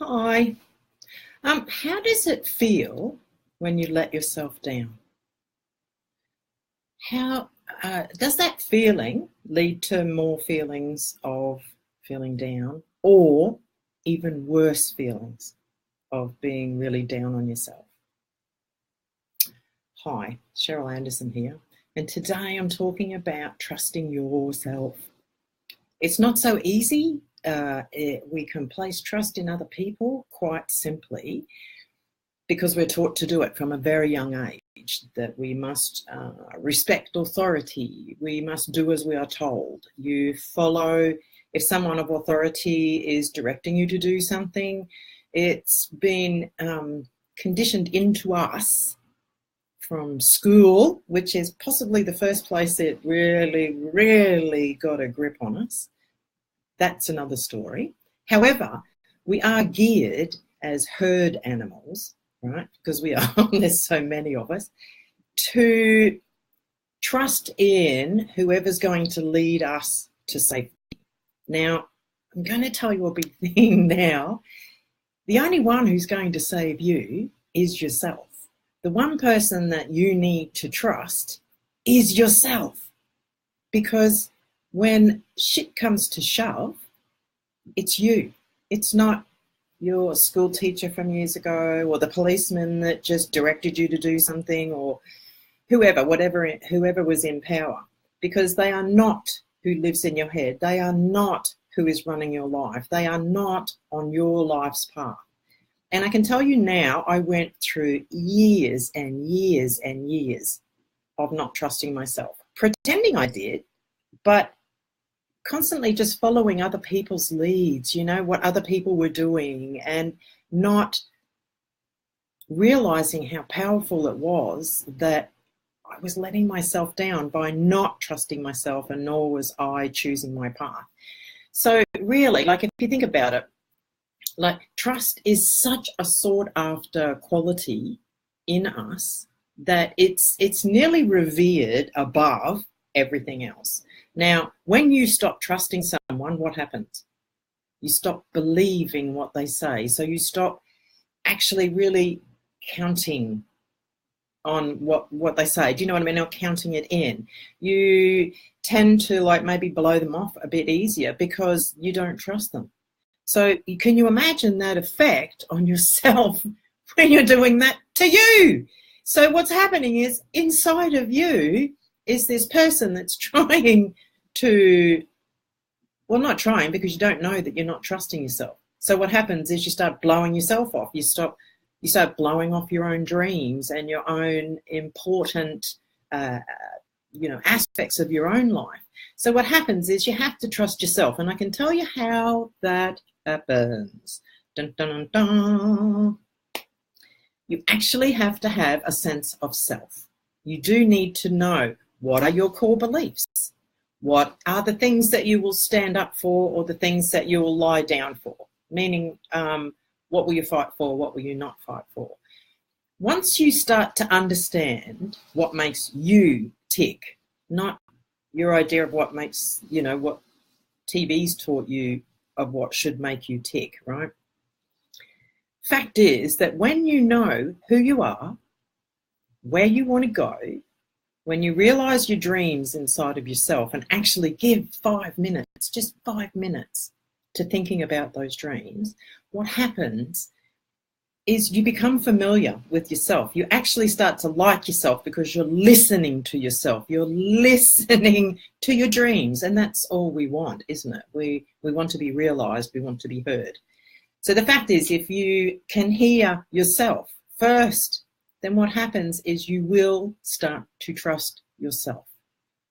Hi. How does it feel when you let yourself down? How does that feeling lead to more feelings of feeling down or even worse feelings of being really down on yourself? Hi, Cheryl Anderson here, and today I'm talking about trusting yourself. It's not so easy. We can place trust in other people quite simply because we're taught to do it from a very young age, that we must respect authority, we must do as we are told. You follow, if someone of authority is directing you to do something, it's been conditioned into us from school, which is possibly the first place it really got a grip on us. That's another story. However, we are geared as herd animals, right? Because we are, there's so many of us, to trust in whoever's going to lead us to safety. Now, I'm going to tell you a big thing now. The only one who's going to save you is yourself. The one person that you need to trust is yourself. Because when shit comes to shove, it's you. It's not your school teacher from years ago or the policeman that just directed you to do something or whoever was in power, because they are not who lives in your head. They are not who is running your life. They are not on your life's path. And I can tell you now, I went through years and years and years of not trusting myself, pretending I did, but constantly just following other people's leads, what other people were doing, and not realizing how powerful it was that I was letting myself down by not trusting myself, and nor was I choosing my path. So really, if you think about it, trust is such a sought after quality in us that it's nearly revered above everything else. Now, when you stop trusting someone, what happens? You stop believing what they say. So you stop actually really counting on what they say. Do you know what I mean? Or counting it in. You tend to maybe blow them off a bit easier because you don't trust them. So can you imagine that effect on yourself when you're doing that to you? So what's happening is inside of you is this person that's trying to, well, not trying, because you don't know that you're not trusting yourself. So what happens is you start blowing yourself off. You start blowing off your own dreams and your own important, aspects of your own life. So what happens is you have to trust yourself. And I can tell you how that happens. Dun, dun, dun, dun. You actually have to have a sense of self. You do need to know, what are your core beliefs? What are the things that you will stand up for, or the things that you will lie down for? Meaning, what will you fight for? What will you not fight for? Once you start to understand what makes you tick, not your idea of what makes, what TV's taught you of what should make you tick, right? Fact is that when you know who you are, where you want to go, when you realize your dreams inside of yourself and actually give 5 minutes, just 5 minutes to thinking about those dreams, what happens is you become familiar with yourself. You actually start to like yourself because you're listening to yourself. You're listening to your dreams. And that's all we want, isn't it? We want to be realized. We want to be heard. So the fact is, if you can hear yourself first, then what happens is you will start to trust yourself.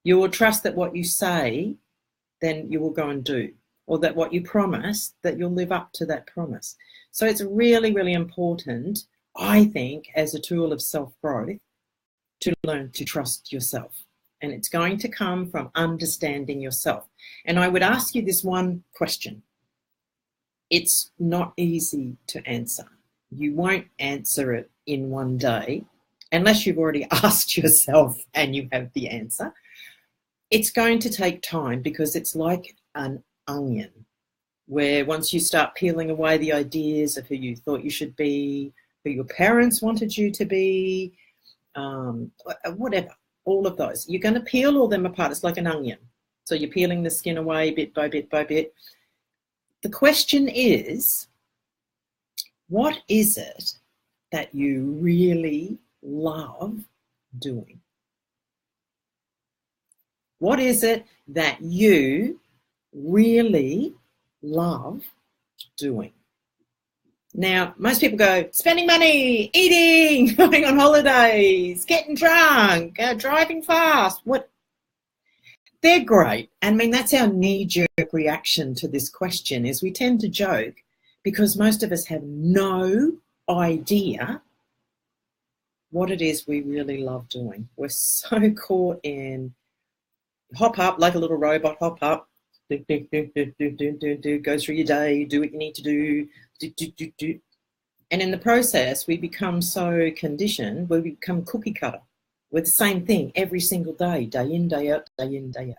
You will trust that what you say, then you will go and do, or that what you promise, that you'll live up to that promise. So it's really important, I think, as a tool of self-growth, to learn to trust yourself. And it's going to come from understanding yourself. And I would ask you this one question. It's not easy to answer. You won't answer it in one day, unless you've already asked yourself and you have the answer. It's going to take time because it's like an onion. where once you start peeling away the ideas of who you thought you should be, who your parents wanted you to be, whatever, all of those, you're going to peel all them apart. It's like an onion. So you're peeling the skin away bit by bit by bit. The question is, what is it that you really love doing? What is it that you really love doing? Now, most people go, spending money, eating, going on holidays, getting drunk, driving fast. What? They're great. I mean, that's our knee-jerk reaction to this question, is we tend to joke because most of us have no idea what it is we really love doing. We're so caught in hop up like a little robot, hop up, do, go through your day, do what you need to do. And in the process, we become so conditioned, we become cookie cutter with the same thing every single day, day in, day out, day in, day out.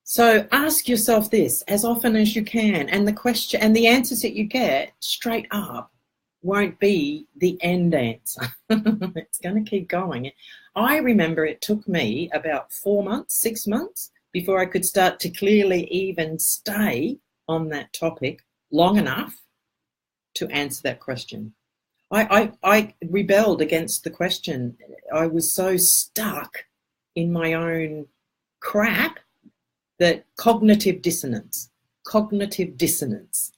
So ask yourself this as often as you can, and the question and the answers that you get straight up won't be the end answer. It's going to keep going. I remember it took me about 4 months, 6 months before I could start to clearly even stay on that topic long enough to answer that question. I rebelled against the question. I was so stuck in my own crap that cognitive dissonance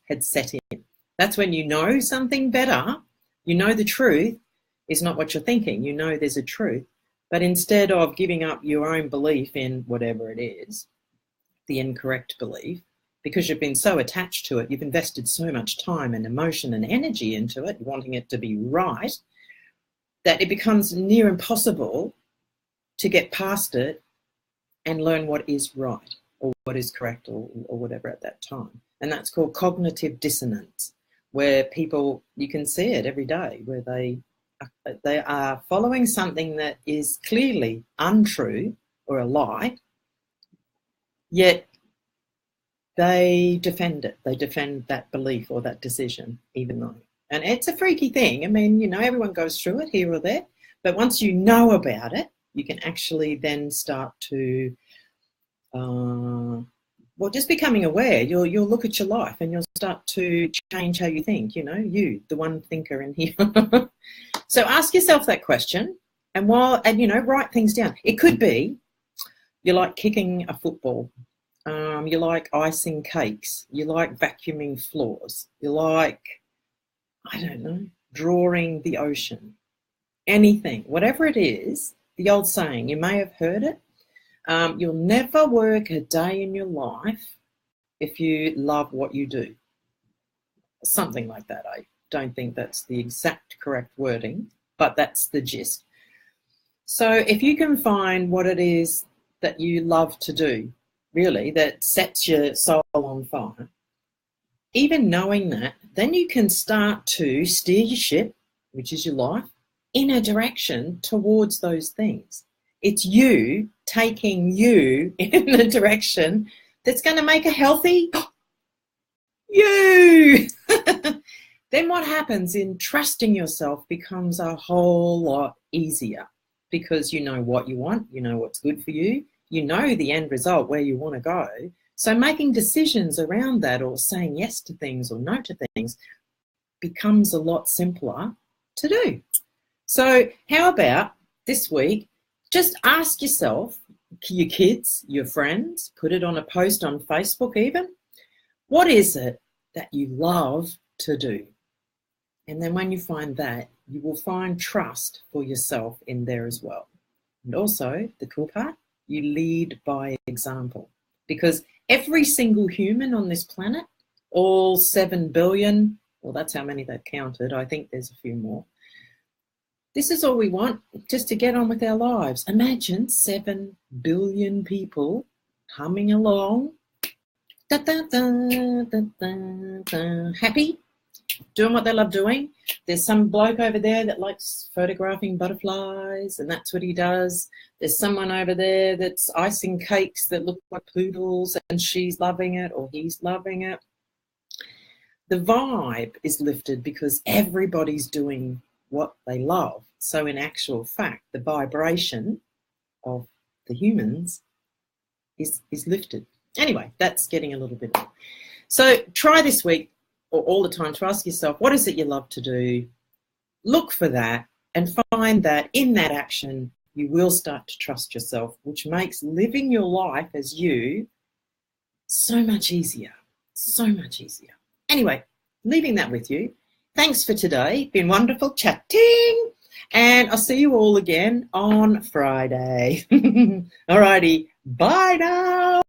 had set in. That's when you know something better, you know the truth is not what you're thinking, you know there's a truth, but instead of giving up your own belief in whatever it is, the incorrect belief, because you've been so attached to it, you've invested so much time and emotion and energy into it, wanting it to be right, that it becomes near impossible to get past it and learn what is right or what is correct or whatever at that time. And that's called cognitive dissonance, where people, you can see it every day, where they are following something that is clearly untrue or a lie, yet they defend it. They defend that belief or that decision, even though. And it's a freaky thing. I mean, you know, everyone goes through it here or there. But once you know about it, you can actually then start to, just becoming aware. You'll look at your life and you'll start to change how you think, you know, you, the one thinker in here. So ask yourself that question and write things down. It could be you like kicking a football. You like icing cakes, you like vacuuming floors, you like, I don't know, drawing the ocean, anything, whatever it is. The old saying, you may have heard it, you'll never work a day in your life if you love what you do. Something like that. I don't think that's the exact correct wording, but that's the gist. So if you can find what it is that you love to do, really, that sets your soul on fire, even knowing that, then you can start to steer your ship, which is your life, in a direction towards those things. It's you taking you in the direction that's going to make a healthy you. Then what happens in trusting yourself becomes a whole lot easier, because you know what you want, you know what's good for you, you know the end result, where you want to go. So making decisions around that, or saying yes to things or no to things, becomes a lot simpler to do. So how about this week, just ask yourself, your kids, your friends, put it on a post on Facebook even, what is it that you love to do? And then when you find that, you will find trust for yourself in there as well. And also, the cool part, you lead by example, because every single human on this planet, all 7 billion, well, that's how many they've counted. I think there's a few more. This is all we want, just to get on with our lives. Imagine 7 billion people humming along, da, da, da, da, da, da, happy, doing what they love doing. There's some bloke over there that likes photographing butterflies, and that's what he does. There's someone over there that's icing cakes that look like poodles, and she's loving it or he's loving it. the vibe is lifted because everybody's doing what they love. So in actual fact, the vibration of the humans is lifted. Anyway, that's getting a little bit. So try this week or all the time to ask yourself, what is it you love to do? Look for that and find that in that action, you will start to trust yourself, which makes living your life as you so much easier, so much easier. Anyway, leaving that with you. Thanks for today. Been wonderful chatting. And I'll see you all again on Friday. Alrighty. Bye now.